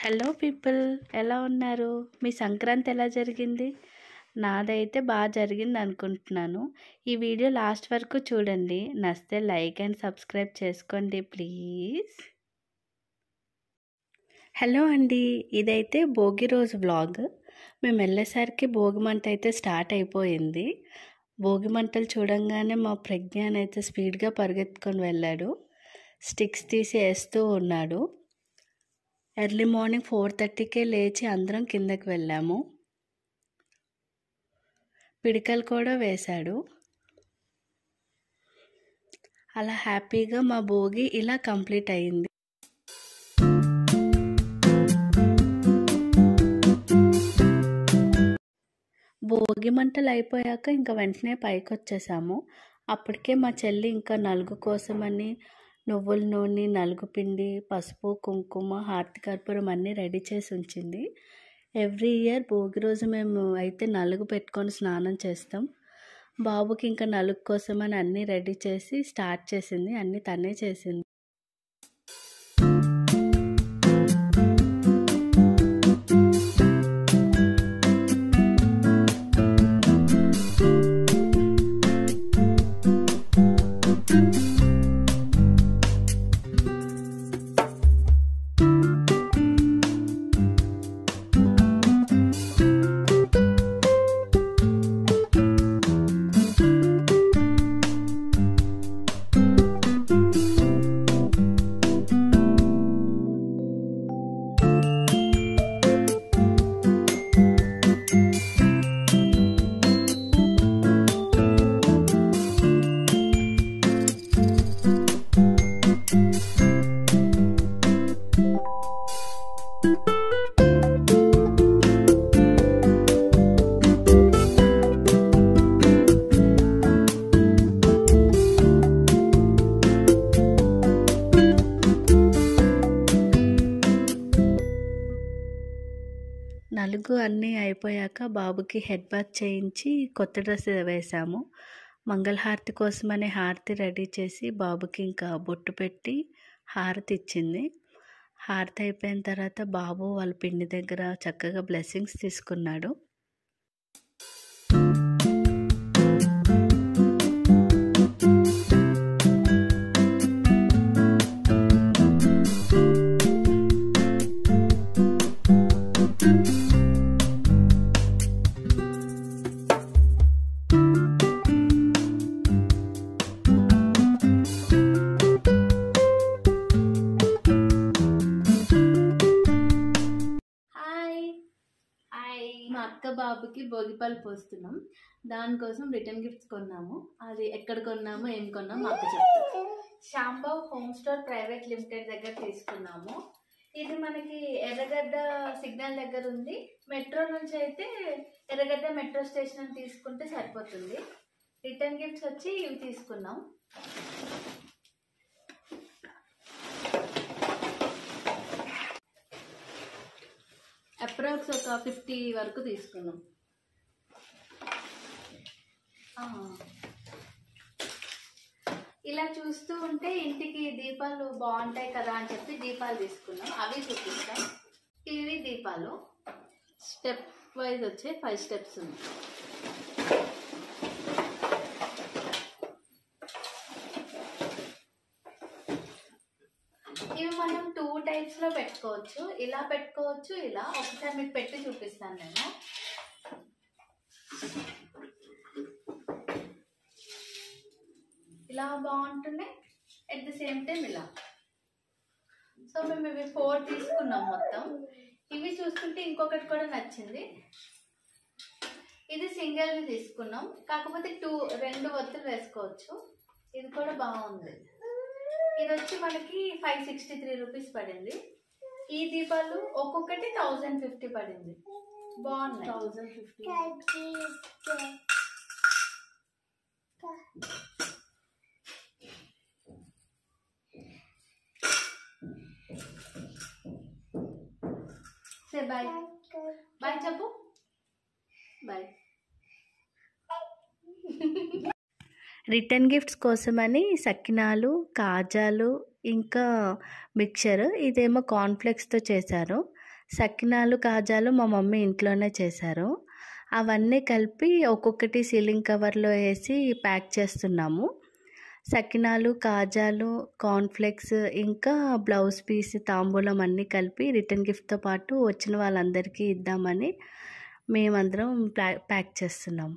Hello people, ఎలా ఉన్నారు? మీ సంక్రాంతి ఎలా జరిగింది? నాదైతే బాగా జరిగింది అనుకుంటున్నాను. ఈ వీడియో లాస్ట్ వరకు చూడండి. నచ్చితే లైక్ అండ్ సబ్స్క్రైబ్ చేసుకోండి ప్లీజ్. హలో అండి, ఇదైతే భోగి రోజు వ్లాగ్. మేము వెళ్ళేసరికి భోగి మంట అయితే స్టార్ట్ అయిపోయింది. భోగి మంటలు చూడంగానే మా ప్రజ్ఞాన్ అయితే స్పీడ్గా పరిగెత్తుకొని వెళ్ళాడు. స్టిక్స్ తీసి వేస్తూ ఉన్నాడు. ఎర్లీ మార్నింగ్ 4:30కే లేచి అందరం కిందకి వెళ్ళాము. పిడికలు కూడా వేశాడు. అలా హ్యాపీగా మా భోగి ఇలా కంప్లీట్ అయింది. భోగి మంటలు అయిపోయాక ఇంకా వెంటనే పైకి వచ్చేసాము. అప్పటికే మా చెల్లి ఇంకా నలుగు కోసమని నువ్వుల నూనె, నలుగు పిండి, పసుపు, కుంకుమ, హారతి కర్పూరం అన్నీ రెడీ చేసి ఉంచింది. ఎవ్రీ ఇయర్ భోగి రోజు మేము అయితే నలుగు పెట్టుకొని స్నానం చేస్తాం. బాబుకి ఇంకా నలుగు కోసమని అన్నీ రెడీ చేసి స్టార్ట్ చేసింది. అన్నీ తనే చేసింది. నలుగు అన్నీ అయిపోయాక బాబుకి హెడ్ బాత్ చేయించి కొత్త డ్రెస్ వేసాము. మంగళహారతి కోసమనే హారతి రెడీ చేసి బాబుకి ఇంకా బొట్టు పెట్టి హారతి ఇచ్చింది. హారతి అయిపోయిన తర్వాత బాబు వాళ్ళ పిన్ని దగ్గర చక్కగా బ్లెస్సింగ్స్ తీసుకున్నాడు. మా అక్క బాబుకి భోగిపళ్ళు పోస్తున్నాం. దానికోసం రిటర్న్ గిఫ్ట్స్ కొన్నాము. అది ఎక్కడ కొన్నాము, ఏం కొన్నాము మా అక్క చెప్తాము. శాంబావ్ హోమ్ స్టోర్ ప్రైవేట్ లిమిటెడ్ దగ్గర తీసుకున్నాము. ఇది మనకి ఎర్రగడ్డ సిగ్నల్ దగ్గర ఉంది. మెట్రో నుంచి అయితే ఎర్రగడ్డ మెట్రో స్టేషన్ తీసుకుంటే సరిపోతుంది. రిటర్న్ గిఫ్ట్స్ వచ్చి ఇవి తీసుకున్నాం. అప్రాక్స్ ఒక 50 వరకు తీసుకున్నాం. ఇలా చూస్తూ ఉంటే ఇంటికి దీపాలు బాగుంటాయి కదా అని చెప్పి దీపాలు తీసుకున్నాం. అవి చూపిస్తాం. ఇవి దీపాలు స్టెప్ వైజ్ వచ్చే 5 స్టెప్స్ ఉన్నాయి. ఇవి మనం 2 టైప్స్ లో పెట్టుకోవచ్చు. ఇలా పెట్టుకోవచ్చు, ఇలా. ఒకసారి మీకు పెట్టి చూపిస్తాను నేను. ఇలా బాగుంటుంది. ఎట్ ది సేమ్ టైం ఇలా. సో మేము ఇవి 4 తీసుకున్నాం మొత్తం. ఇవి చూస్తుంటే ఇంకొకటి కూడా నచ్చింది. ఇది సింగిల్ తీసుకున్నాం, కాకపోతే 2 ఒత్తులు వేసుకోవచ్చు. ఇది కూడా బాగుంది. ఇది వచ్చి మనకి 563 రూపీస్ పడింది. ఈ దీపాలు ఒక్కొక్కటి 1050 పడింది. బాగున్నాయి. 1050. Say bye. బాయ్ చెప్పు. బాయ్. రిటర్న్ గిఫ్ట్స్ కోసమని సకినాలు, కాజాలు, ఇంకా మిక్చర్. ఇదేమో కార్న్‌ఫ్లేక్స్‌తో చేశారు. సకినాలు కాజాలు మా మమ్మీ ఇంట్లోనే చేశారు. అవన్నీ కలిపి ఒక్కొక్కటి సీలింగ్ కవర్లో వేసి ప్యాక్ చేస్తున్నాము. సకినాలు కాజాలు కార్న్ఫ్లెక్స్ ఇంకా బ్లౌజ్ పీస్ తాంబూలం అన్నీ కలిపి రిటర్న్ గిఫ్ట్తో పాటు వచ్చిన వాళ్ళందరికీ ఇద్దామని మేమందరం ప్యాక్ చేస్తున్నాం.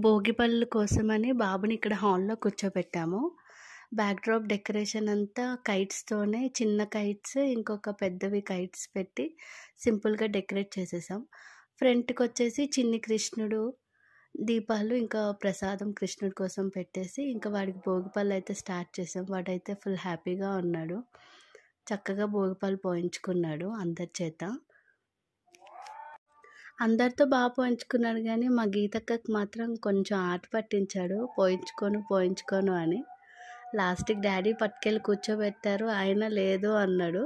భోగిపళ్ళు కోసమని బాబుని ఇక్కడ హాల్లో కూర్చోబెట్టాము. బ్యాక్డ్రాప్ డెకరేషన్ అంతా కైట్స్తోనే, చిన్న కైట్స్ ఇంకొక పెద్దవి కైట్స్ పెట్టి సింపుల్గా డెకరేట్ చేసేసాం. ఫ్రంట్కి వచ్చేసి చిన్ని కృష్ణుడు, దీపాలు ఇంకా ప్రసాదం కృష్ణుడి కోసం పెట్టేసి ఇంకా వాడికి భోగిపళ్ళు అయితే స్టార్ట్ చేసాం. వాడైతే ఫుల్ హ్యాపీగా ఉన్నాడు. చక్కగా భోగిపళ్ళు పోయించుకున్నాడు అందరి చేత. అందరితో బాగా పోయించుకున్నాడు కానీ మా గీతక్కకి మాత్రం కొంచెం ఆట పట్టించాడు, పోయించుకోను అని. లాస్ట్కి డాడీ పట్టుకెళ్ళి కూర్చోబెట్టారు, ఆయన లేదు అన్నాడు.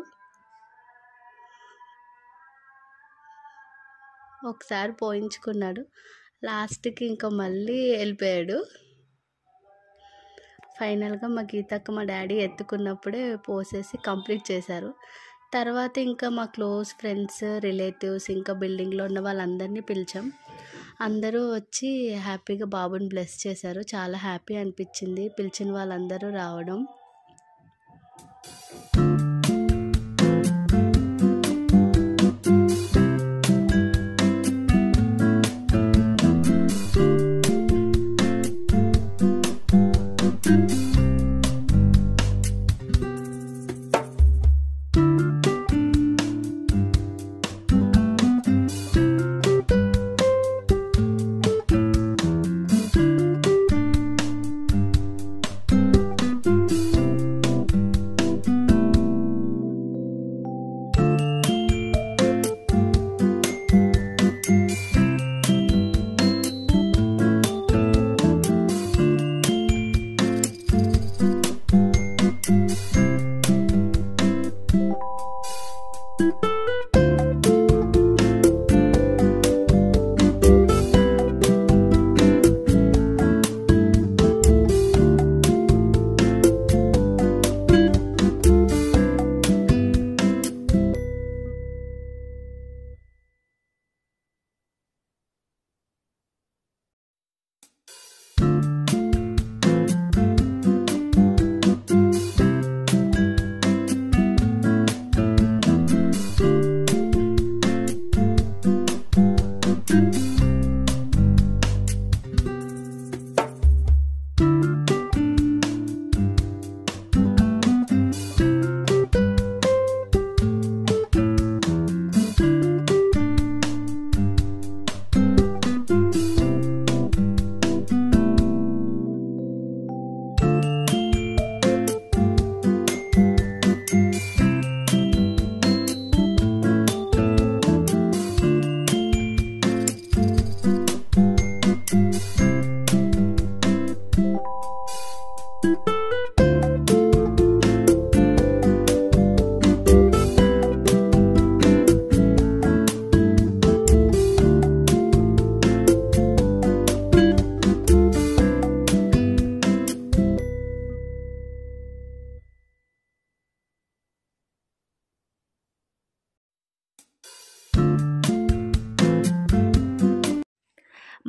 ఒకసారి పోయించుకున్నాడు, లాస్ట్కి ఇంకా మళ్ళీ వెళ్ళిపోయాడు. ఫైనల్గా మా గీతక్క మా డాడీ ఎత్తుకున్నప్పుడే పోసేసి కంప్లీట్ చేశారు. తర్వాత ఇంకా మా క్లోజ్ ఫ్రెండ్స్, రిలేటివ్స్ ఇంకా బిల్డింగ్లో ఉన్న వాళ్ళందరినీ పిలిచాం. అందరూ వచ్చి హ్యాపీగా బాబుని బ్లెస్ చేశారు. చాలా హ్యాపీ అనిపించింది పిలిచిన వాళ్ళందరూ రావడం.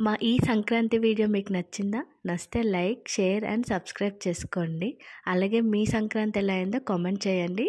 మా ఈ సంక్రాంతి వీడియో మీకు నచ్చిందా? నచ్చితే లైక్, షేర్ అండ్ సబ్స్క్రైబ్ చేసుకోండి. అలాగే మీ సంక్రాంతి ఎలా అయిందో కామెంట్ చేయండి.